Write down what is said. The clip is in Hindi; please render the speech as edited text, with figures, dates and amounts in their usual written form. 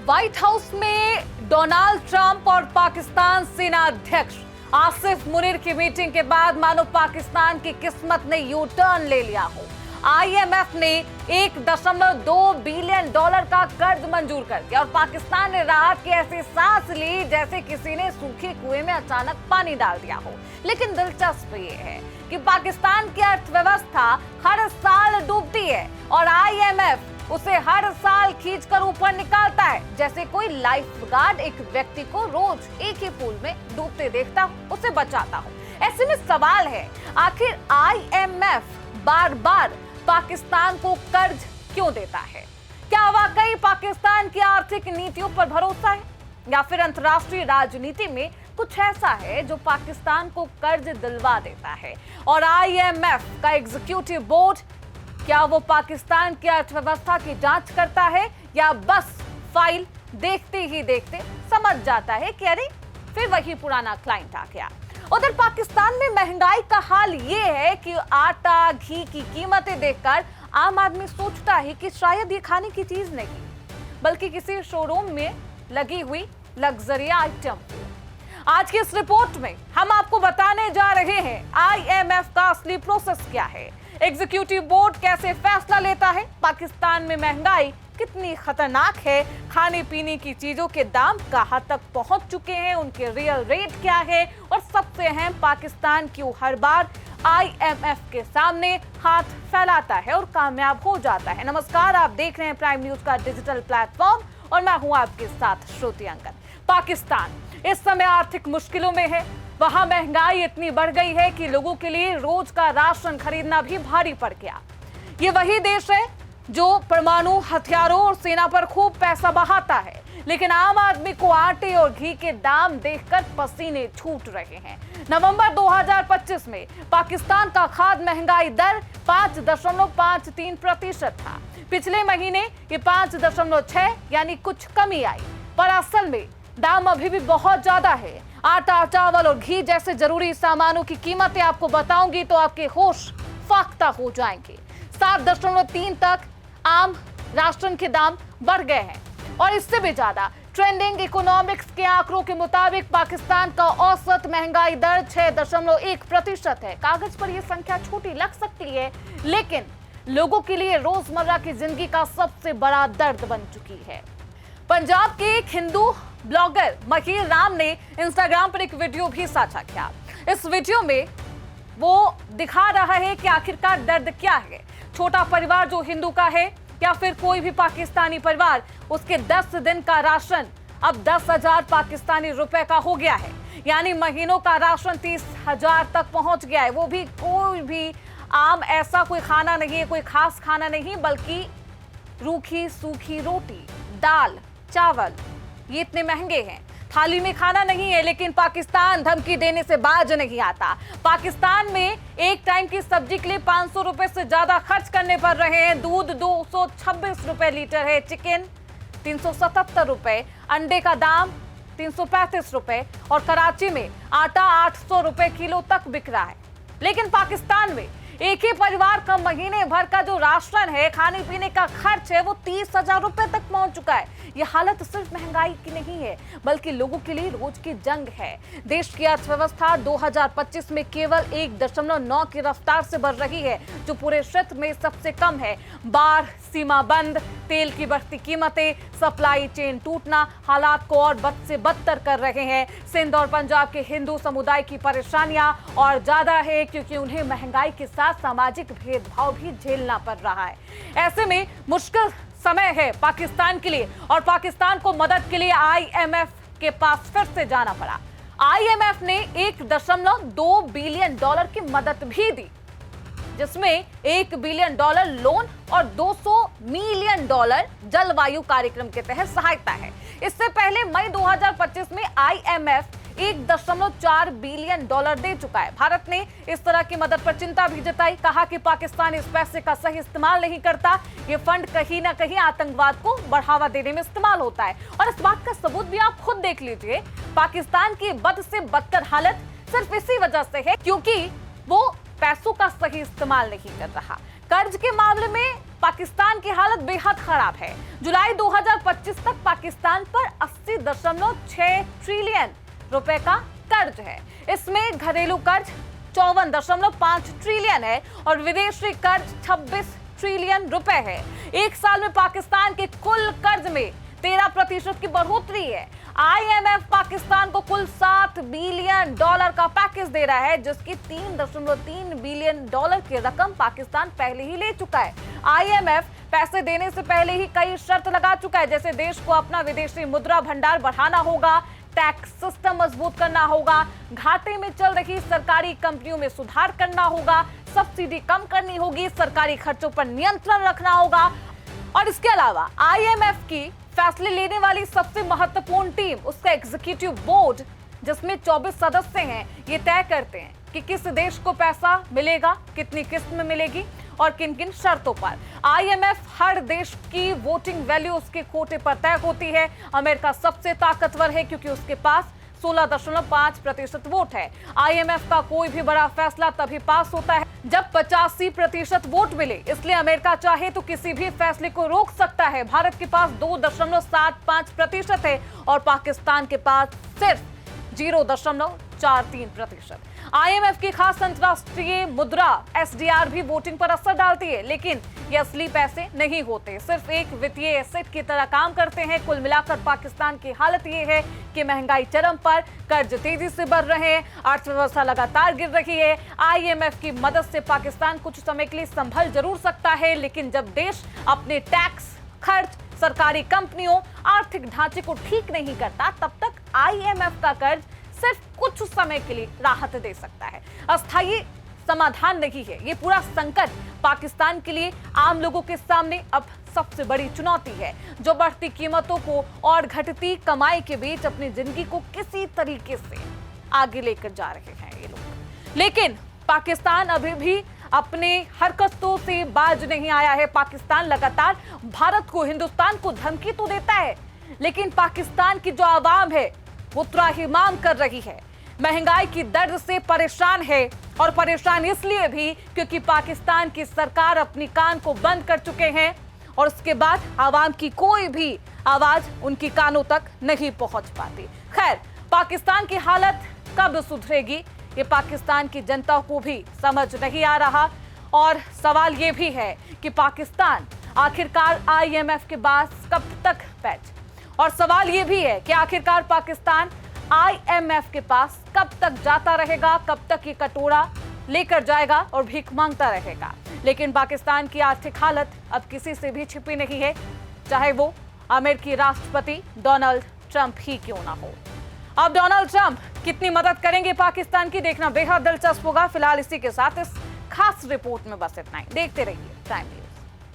व्हाइट हाउस में डोनाल्ड ट्रंप और पाकिस्तान सेना अध्यक्ष आसिफ मुनीर की मीटिंग के बाद मानो पाकिस्तान की किस्मत ने यू टर्न ले लिया हो। आईएमएफ ने $1.2 बिलियन का कर्ज मंजूर कर दिया और पाकिस्तान ने राहत की ऐसी सांस ली जैसे किसी ने सूखे कुएं में अचानक पानी डाल दिया हो। लेकिन दिलचस्प ये है कि पाकिस्तान की अर्थव्यवस्था हर साल डूबती है और आईएमएफ उसे हर साल खींचकर ऊपर निकालता है, जैसे कोई लाइफ गार्ड एक व्यक्ति को रोज एक ही पूल में डूबते देखता हो, उसे बचाता हो। ऐसे में सवाल है, आखिर आईएमएफ बार बार पाकिस्तान को कर्ज क्यों देता है? क्या वाकई पाकिस्तान की आर्थिक नीतियों पर भरोसा है या फिर अंतर्राष्ट्रीय राजनीति में कुछ ऐसा है जो पाकिस्तान को कर्ज दिलवा देता है? और आईएमएफ का एग्जीक्यूटिव बोर्ड क्या वो पाकिस्तान की अर्थव्यवस्था की जांच करता है या बस फाइल देखते ही देखते समझ जाता है कि अरे फिर वही पुराना क्लाइंट आ गया? उधर पाकिस्तान में महंगाई का हाल ये है कि आटा घी की कीमतें देखकर आम आदमी सोचता है कि शायद ये खाने की चीज नहीं बल्कि किसी शोरूम में लगी हुई लग्जरी आइटम। आज की इस रिपोर्ट में हम आपको बताने जा रहे हैं आईएमएफ का असली प्रोसेस क्या है, एग्जीक्यूटिव बोर्ड कैसे फैसला लेता है, पाकिस्तान में महंगाई कितनी खतरनाक है, खाने पीने की चीजों के दाम कहां तक पहुंच चुके हैं, उनके रियल रेट क्या है और सबसे अहम पाकिस्तान क्यों हर बार आईएमएफ के सामने हाथ फैलाता है और कामयाब हो जाता है। नमस्कार, आप देख रहे हैं प्राइम न्यूज का डिजिटल प्लेटफॉर्म और मैं हूं आपके साथ श्रुति अंकन। पाकिस्तान इस समय आर्थिक मुश्किलों में है। वहां महंगाई इतनी बढ़ गई है कि लोगों के लिए रोज का राशन खरीदना भी भारी पड़ गया। ये वही देश है जो परमाणु हथियारों और सेना पर खूब पैसा बहाता है, लेकिन आम आदमी को आटे और घी के दाम देखकर पसीने छूट रहे हैं। नवंबर 2025 में पाकिस्तान का खाद्य महंगाई दर 5.53% था। पिछले महीने ये 5.6 यानी कुछ कमी आई, पर असल में दाम अभी भी बहुत ज्यादा है। आटा, चावल और घी जैसे जरूरी सामानों की कीमतें आपको बताऊंगी तो आपके होश फाख्ता हो जाएंगे। 7.3 तक आम राशन के दाम बढ़ गए हैं और इससे भी ज्यादा। ट्रेंडिंग इकोनॉमिक्स के आंकड़ों के मुताबिक पाकिस्तान का औसत महंगाई दर 6.1% है। कागज पर यह संख्या छोटी लग सकती है, लेकिन लोगों के लिए रोजमर्रा की जिंदगी का सबसे बड़ा दर्द बन चुकी है। पंजाब के एक हिंदू ब्लॉगर महीर राम ने इंस्टाग्राम पर एक वीडियो भी साझा किया। इस वीडियो में वो दिखा रहा है कि आखिरकार दर्द क्या है। छोटा परिवार जो हिंदू का है या फिर कोई भी पाकिस्तानी परिवार, उसके 10 दिन का राशन अब 10,000 पाकिस्तानी रुपए का हो गया है, यानी महीनों का राशन 30,000 तक पहुंच गया है। वो भी कोई भी आम ऐसा कोई खाना नहीं है, कोई खास खाना नहीं, बल्कि रूखी सूखी रोटी, दाल, चावल, ये इतने महंगे हैं। थाली में खाना नहीं है, लेकिन पाकिस्तान धमकी देने से बाज नहीं आता। पाकिस्तान में एक टाइम की सब्जी के लिए 500 रुपए से ज्यादा खर्च करने पड़ रहे हैं। दूध 226 रुपए लीटर है, चिकन 377 रुपए, अंडे का दाम 335 रुपए और कराची में आटा 800 रुपए किलो तक बिक रहा है। लेकिन पाकिस्तान में एक ही परिवार का महीने भर का जो राशन है, खाने पीने का खर्च है, वो 30,000 रुपए तक पहुंच चुका है। ये हालत सिर्फ महंगाई की नहीं है, बल्कि लोगों के लिए रोज की जंग है। देश की अर्थव्यवस्था 2025 में केवल 1.9 की रफ्तार से बढ़ रही है, जो पूरे क्षेत्र में सबसे कम है। बाढ़, सीमा बंद, तेल की बढ़ती कीमतें, सप्लाई चेन टूटना हालात को और बद से बदतर कर रहे हैं। सिंध और पंजाब के हिंदू समुदाय की परेशानियां और ज्यादा है, क्योंकि उन्हें महंगाई के साथ सामाजिक भेदभाव भी झेलना पड़ रहा है। ऐसे में मुश्किल समय है पाकिस्तान के लिए और पाकिस्तान को मदद के लिए आईएमएफ के पास फिर से जाना पड़ा। आईएमएफ ने $1.2 बिलियन की मदद भी दी, जिसमें $1 बिलियन लोन और $200 मिलियन जलवायु कार्यक्रम के तहत सहायता है। इससे पहले मई 2025 में आईएमएफ $1.4 बिलियन दे चुका है। भारत ने इस तरह की मदद पर चिंता भी जताई, कहा कि पाकिस्तान इस पैसे का सही इस्तेमाल नहीं करता। ये फंड कहीं ना कहीं आतंकवाद को बढ़ावा देने में इस्तेमाल होता है और इस बात का सबूत भी आप खुद देख लीजिए। पाकिस्तान की बद से बदतर हालत सिर्फ इसी वजह से है क्योंकि वो पैसों का सही इस्तेमाल नहीं कर रहा। कर्ज के मामले में पाकिस्तान की हालत बेहद खराब है। जुलाई 2025 तक पाकिस्तान पर 80.6 ट्रिलियन रुपए का कर्ज है। इसमें घरेलू कर्ज 54.5 ट्रिलियन है और विदेशी कर्ज 26 ट्रिलियन रुपए है। एक साल में पाकिस्तान के कुल कर्ज में 13% की बढ़ोतरी है। IMF पाकिस्तान को कुल $7 बिलियन का पैकेज दे रहा है, जिसकी $3.3 बिलियन की रकम पाकिस्तान पहले ही ले चुका है। IMF पैसे देने से पहले ही कई शर्त लगा चुका है, जैसे देश को अपना विदेशी मुद्रा भंडार बढ़ाना होगा, टैक्स सिस्टम मजबूत करना होगा, घाटे में चल रही सरकारी कंपनियों में सुधार करना होगा, सब्सिडी कम करनी होगी, सरकारी खर्चों पर नियंत्रण रखना होगा। और इसके अलावा IMF की फैसले लेने वाली सबसे महत्वपूर्ण टीम, उसका एग्जीक्यूटिव बोर्ड, जिसमें 24 सदस्य हैं, ये तय करते हैं कि किस देश को पैसा मिलेगा, कितनी किस्त में मिलेगी और किन किन शर्तों पर। IMF हर देश की वोटिंग वैल्यू उसके कोटे पर तय होती है। अमेरिका सबसे ताकतवर है क्योंकि उसके पास 16.5% वोट है। IMF का कोई भी बड़ा फैसला तभी पास होता है जब 85% वोट मिले, इसलिए अमेरिका चाहे तो किसी भी फैसले को रोक सकता है। भारत के पास 2.75% है और पाकिस्तान के पास सिर्फ 0.43%। IMF की खास अंतरराष्ट्रीय मुद्रा SDR भी वोटिंग पर असर डालती है, लेकिन ये असली पैसे नहीं होते, सिर्फ एक वित्तीय एसेट की तरह काम करते हैं। कुल मिलाकर पाकिस्तान की हालत ये है कि महंगाई चरम पर, कर्ज तेजी से बढ़ रहे हैं, अर्थव्यवस्था लगातार गिर रही है। IMF की मदद से पाकिस्तान कुछ समय के लिए संभल जरूर सकता है, लेकिन जब देश अपने टैक्स, खर्च, सरकारी कंपनियों, आर्थिक ढांचे को ठीक नहीं करता, तब तक IMF का कर्ज सिर्फ कुछ समय के लिए राहत दे सकता है, अस्थायी समाधान नहीं है। ये पूरा संकट पाकिस्तान के लिए आम लोगों के सामने अब सबसे बड़ी चुनौती है, जो बढ़ती कीमतों को और घटती कमाई के बीच अपनी जिंदगी को किसी तरीके से आगे लेकर जा रहे हैं ये लोग। लेकिन पाकिस्तान अभी भी अपने हरकतों से बाज नहीं आया है। पाकिस्तान लगातार भारत को, हिंदुस्तान को धमकी तो देता है, लेकिन पाकिस्तान की जो आवाम है वो त्राहिमाम कर रही है, महंगाई की दर्द से परेशान है, और परेशान इसलिए भी क्योंकि पाकिस्तान की सरकार अपनी कान को बंद कर चुके हैं और उसके बाद आवाम की कोई भी आवाज उनकी कानों तक नहीं पहुंच पाती। खैर, पाकिस्तान की हालत कब सुधरेगी, ये पाकिस्तान की जनता को भी समझ नहीं आ रहा। और सवाल ये भी है कि पाकिस्तान आखिरकार IMF के पास कब तक बैठे, और सवाल ये भी है कि आखिरकार पाकिस्तान IMF के पास कब तक जाता रहेगा, कब तक ये कटोरा लेकर जाएगा और भीख मांगता रहेगा। लेकिन पाकिस्तान की आर्थिक हालत अब किसी से भी छिपी नहीं है, चाहे वो अमेरिकी राष्ट्रपति डोनाल्ड ट्रंप ही क्यों ना हो। अब डोनाल्ड ट्रंप कितनी मदद करेंगे पाकिस्तान की, देखना बेहद दिलचस्प होगा। फिलहाल इसी के साथ इस खास रिपोर्ट में बस इतना ही। देखते रहिए प्राइम न्यूज।